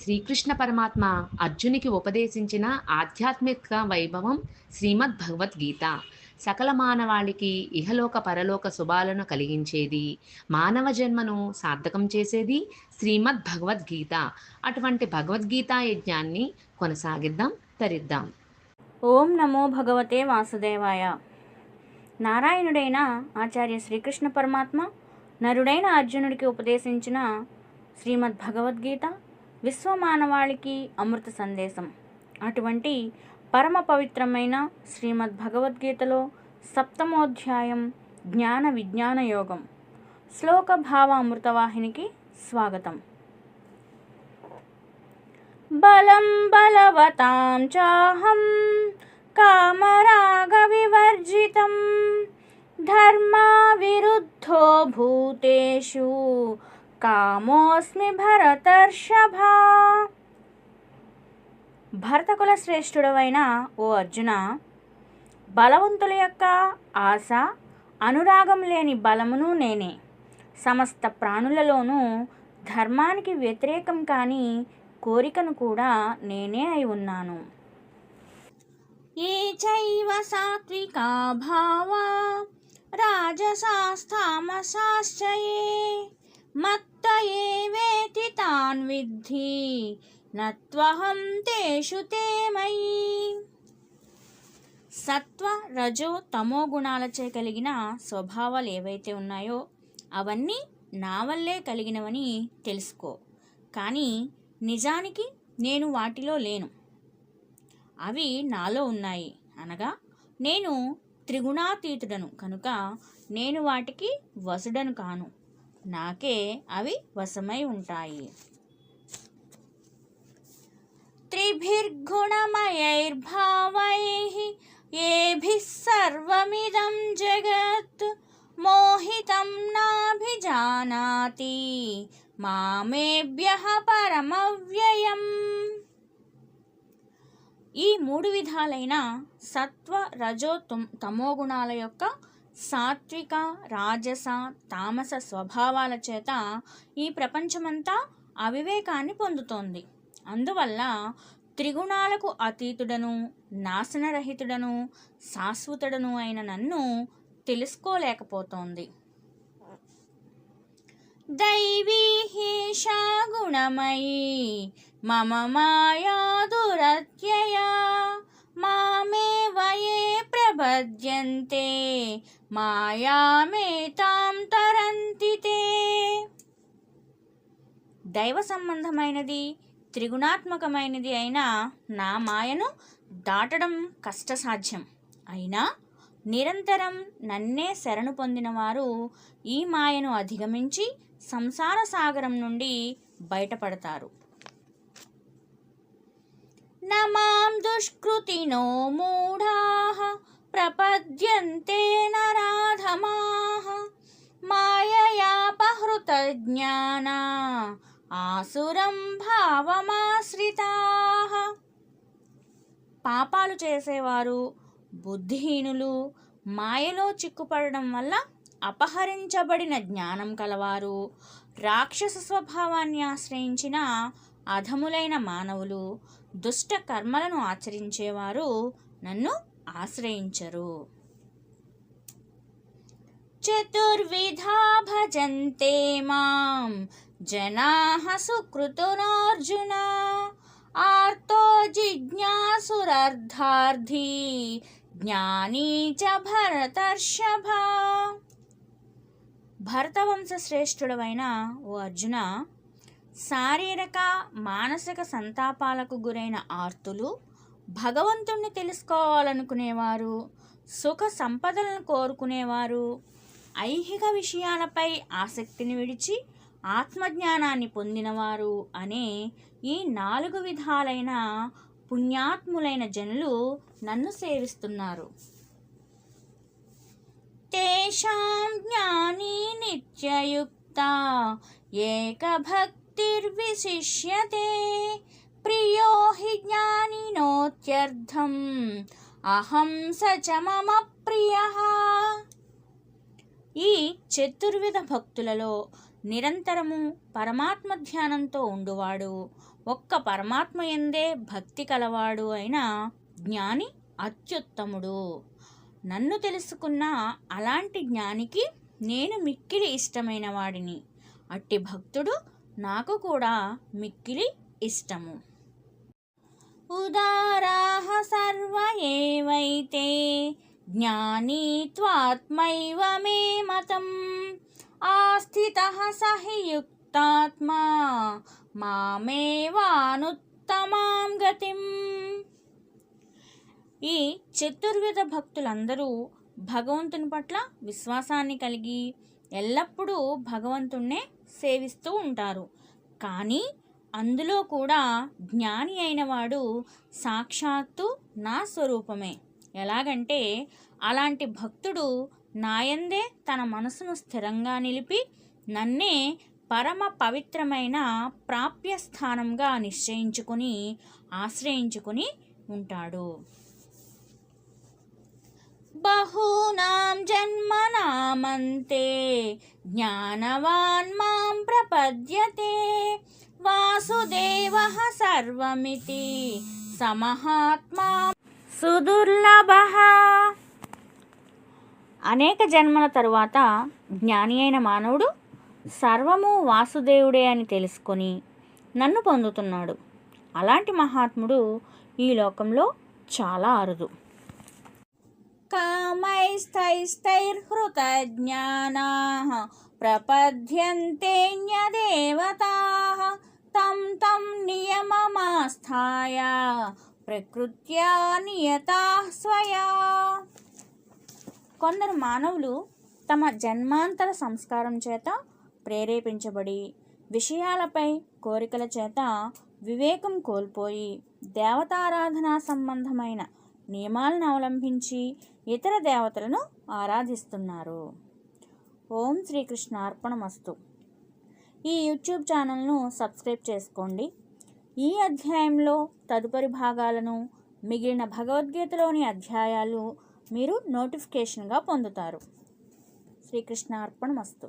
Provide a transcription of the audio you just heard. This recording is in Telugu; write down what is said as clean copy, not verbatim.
శ్రీకృష్ణ పరమాత్మ అర్జునికి ఉపదేశించిన ఆధ్యాత్మిక వైభవం శ్రీమద్ భగవద్గీత. సకల మానవాళికి ఇహలోక పరలోక శుభాలను కలిగించేది, మానవ జన్మను సార్థకం చేసేది శ్రీమద్ భగవద్గీత. అటువంటి భగవద్గీతా యజ్ఞాన్ని కొనసాగిద్దాం, తరిద్దాం. ఓం నమో భగవతే వాసుదేవాయ. నారాయణుడైన ఆచార్య శ్రీకృష్ణ పరమాత్మ నరుడైన అర్జునుడికి ఉపదేశించిన శ్రీమద్ భగవద్గీత విశ్వమానవాళికి అమృత సందేశం. అటువంటి పరమ పవిత్రమైన శ్రీమద్ భగవద్గీతలో 7వ అధ్యాయం జ్ఞాన విజ్ఞాన యోగం. శ్లోక భావ అమృతవాహినికి స్వాగతం. బలం బలవతాం చాహం కామరాగ వివర్జితం ధర్మా విరుద్ధో భూతేషు కామోస్మి భరతర్షభా. భరతకుల శ్రేష్ఠుడవైన ఓ అర్జున, బలవంతుల యొక్క ఆశ అనురాగం లేని బలమును నేనే. సమస్త ప్రాణులలోనూ ధర్మానికి వ్యతిరేకం కాని కోరికను కూడా నేనే అయి ఉన్నాను. ఏ చైవ సాత్వికా భావా రాజసాస్తామసాశ్చయే మత్త ఏవేతి తాన్ విద్ధి నత్వహం తేషు తే మయి. సత్వ రజో తమో గుణాలచే కలిగిన స్వభావాలు ఏవైతే ఉన్నాయో అవన్నీ నా వల్లే కలిగినవని తెలుసుకో. కానీ నిజానికి నేను వాటిలో లేను, అవి నాలో ఉన్నాయి. అనగా నేను త్రిగుణాతీతుడను కనుక నేను వాటికి వసుడను కాను, నాకే అవి వశమై ఉంటాయి. త్రిభిర్గుణమయైర్భావైః ఏభిః సర్వమిదం జగత్ మోహితం నాభిజానాతి మామేభ్యః పరమవ్యయం. ఈ 3 విధాలైన సత్వ రజో తమో గుణాల యొక్క సాత్విక రాజస తామస స్వభావాల చేత ఈ ప్రపంచమంతా అవివేకాన్ని పొందుతోంది. అందువల్ల త్రిగుణాలకు అతీతుడను నాశనరహితుడను శాశ్వతుడను అయిన నన్ను తెలుసుకోలేకపోతోంది. దైవీ హేషా గుణమయీ మమ మాయా దురత్యయా మామేవ యే ప్రపద్యంతే మాయామేతాం తరంతి తే. దైవ సంబంధమైనది త్రిగుణాత్మకమైనది అయిన నా మాయను దాటడం కష్టసాధ్యం. అయినా నిరంతరం నన్నే శరణు పొందిన వారు ఈ మాయను అధిగమించి సంసార సాగరం నుండి బయటపడతారు. నమాం దుష్కృతినో మూఢాః ప్రపద్యంతే నరాధమాః మాయయాపహృత జ్ఞానా ఆసురం భావమాశ్రితాః. పాపాలు చేసేవారు బుద్ధిహీనులు మాయలో చిక్కుపడడం వల్ల అపహరించబడిన జ్ఞానం కలవారు రాక్షస స్వభావాన్ని ఆశ్రయించిన అధములైన మానవులు దుష్ట కర్మలను ఆచరించేవారు నన్ను ఆశ్రయించరు. చతుర్విధా భజంతే మాం జనాః సుకృతోऽర్జున ఆర్తో జిజ్ఞాసురర్థార్థీ జ్ఞానీ చ భరతర్షభా. భరతవంశ శ్రేష్ఠుడవైన ఓ అర్జున, శారీరక మానసిక సంతాపాలకు గురైన ఆర్తులు, భగవంతుణ్ణి తెలుసుకోవాలనుకునేవారు, సుఖ సంపదలను కోరుకునేవారు, ఐహిక విషయాలపై ఆసక్తిని విడిచి ఆత్మజ్ఞానాన్ని పొందినవారు అనే ఈ 4 విధాలైన పుణ్యాత్ములైన జనులు నన్ను సేవిస్తున్నారు. తేషాం జ్ఞానీ నిత్యయుక్తా ఏకభక్తిర్విశిష్యతే ప్రియో హి జ్ఞానినోత్యర్థం అహం స చ మమ ప్రియః. ఈ చతుర్విధ భక్తులలో నిరంతరము పరమాత్మ ధ్యానంతో ఉండువాడు, ఒక్క పరమాత్మ యందే భక్తి కలవాడు అయిన జ్ఞాని అత్యుత్తముడు. నన్ను తెలుసుకున్న అలాంటి జ్ఞానికి నేను మిక్కిలి ఇష్టమైన వాడిని. అట్టి భక్తుడు నాకు కూడా మిక్కిలి ఇష్టము. ఉదారాః సర్వ ఏవైతే జ్ఞానీ త్వాత్మైవ మే మతం, ఆస్థితః సహి యుక్తాత్మా మామేవానుత్తమాం గతిం. ఈ చతుర్విధ భక్తులందరూ భగవంతుని పట్ల విశ్వాసాన్ని కలిగి ఎల్లప్పుడూ భగవంతుణ్ణే సేవిస్తూ ఉంటారు. కానీ అందులో కూడా జ్ఞాని అయినవాడు సాక్షాత్తు నా స్వరూపమే. ఎలాగంటే అలాంటి భక్తుడు నాయందే తన మనసును స్థిరంగా నిలిపి నన్నే పరమ పవిత్రమైన ప్రాప్య స్థానంగా నిశ్చయించుకుని ఆశ్రయించుకుని ఉంటాడు. బహూనాం జన్మనామంతే జ్ఞానవాన్ మాం ప్రపద్యతే, వాసుదేవః సర్వమితి సమహాత్మా సుదుర్లభః. అనేక జన్మల తరువాత జ్ఞాని అయిన మానవుడు సర్వము వాసుదేవుడే అని తెలుసుకొని నన్ను పొందుతున్నాడు. అలాంటి మహాత్ముడు ఈ లోకంలో చాలా అరుదు. కామైస్తైస్తైర్హృతజ్ఞానాః ప్రపద్యంతేన్యదేవతాః తం తం నియమమాస్థాయ ప్రకృత్యా నియతాః స్వయా. కొందరు మానవులు తమ జన్మాంతర సంస్కారం చేత ప్రేరేపించబడి విషయాలపై కోరికల చేత వివేకం కోల్పోయి దేవతారాధనా సంబంధమైన నియమాలను అవలంబించి ఇతర దేవతలను ఆరాధిస్తున్నారు. ఓం శ్రీకృష్ణార్పణమస్తు. ఈ యూట్యూబ్ ఛానల్ను సబ్స్క్రైబ్ చేసుకోండి. ఈ అధ్యాయంలో తదుపరి భాగాలను, మిగిలిన భగవద్గీతలోని అధ్యాయాలు మీరు నోటిఫికేషన్గా పొందుతారు. శ్రీకృష్ణార్పణమస్తు.